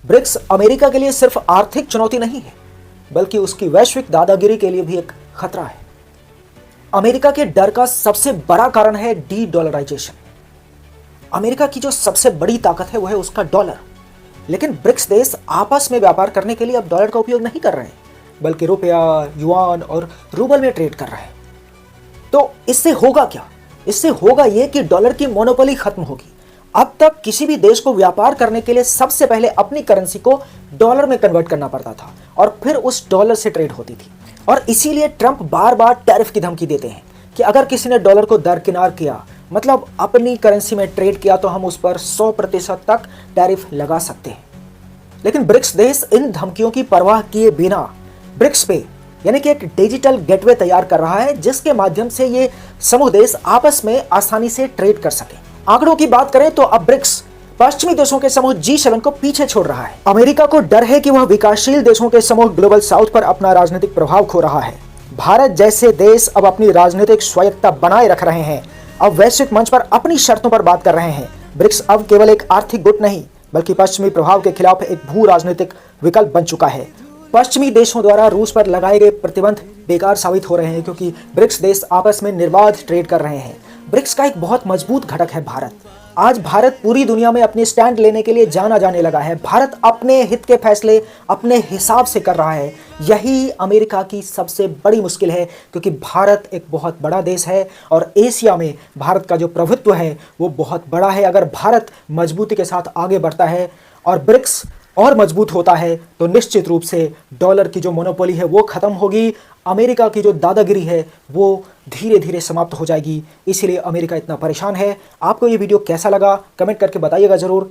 BRICS America के लिए सिर्फ आर्थिक चुनौती नहीं है, बल्कि उसकी वैश्विक दादागिरी के लिए भी एक खतरा है। अमेरिका के डर का सबसे बड़ा कारण है डी डॉलराइजेशन। अमेरिका की जो सबसे बड़ी ताकत है वो है उसका डॉलर। लेकिन ब्रिक्स देश आपस में व्यापार करने के लिए अब डॉलर का उपयोग नहीं कर रहे हैं, बल्कि रुपया, युआन और रूबल में ट्रेड कर रहे हैं। तो इससे होगा क्या? इससे होगा ये कि डॉलर की मोनोपोली खत्म होगी। अब तक किसी भी देश को व्यापार करने के लिए सबसे पहले अपनी करेंसी को डॉलर में कन्वर्ट करना पड़ता था और फिर उस डॉलर से ट्रेड होती थी। और इसीलिए ट्रंप बार बार टैरिफ की धमकी देते हैं कि अगर किसी ने डॉलर को दरकिनार किया, मतलब अपनी करेंसी में ट्रेड किया, तो हम उस पर 100% तक टैरिफ लगा सकते हैं। लेकिन ब्रिक्स देश इन धमकियों की परवाह किए बिना ब्रिक्स पे यानी कि एक डिजिटल गेटवे तैयार कर रहा है, जिसके माध्यम से ये समूह देश आपस में आसानी से ट्रेड कर सके। आंकड़ों की बात करें तो अब ब्रिक्स पश्चिमी देशों के समूह G7 को पीछे छोड़ रहा है। अमेरिका को डर है कि वह विकासशील देशों के समूह ग्लोबल साउथ पर अपना राजनीतिक प्रभाव खो रहा है। भारत जैसे देश अब अपनी राजनीतिक स्वायत्तता बनाए रख रहे हैं, अब वैश्विक मंच पर अपनी शर्तों पर बात कर रहे हैं। ब्रिक्स अब केवल एक आर्थिक गुट नहीं, बल्कि पश्चिमी प्रभाव के खिलाफ एक भू राजनीतिक विकल्प बन चुका है। पश्चिमी देशों द्वारा रूस पर लगाए गए प्रतिबंध बेकार साबित हो रहे हैं, क्योंकि ब्रिक्स देश आपस में निर्बाध ट्रेड कर रहे हैं। ब्रिक्स का एक बहुत मजबूत घटक है भारत। आज भारत पूरी दुनिया में अपनी स्टैंड लेने के लिए जाना जाने लगा है। भारत अपने हित के फैसले अपने हिसाब से कर रहा है। यही अमेरिका की सबसे बड़ी मुश्किल है, क्योंकि भारत एक बहुत बड़ा देश है और एशिया में भारत का जो प्रभुत्व है वो बहुत बड़ा है। अगर भारत मजबूती के साथ आगे बढ़ता है और ब्रिक्स और मजबूत होता है, तो निश्चित रूप से डॉलर की जो मोनोपोली है वो खत्म होगी। अमेरिका की जो दादागिरी है वो धीरे धीरे समाप्त हो जाएगी। इसीलिए अमेरिका इतना परेशान है। आपको ये वीडियो कैसा लगा कमेंट करके बताइएगा ज़रूर।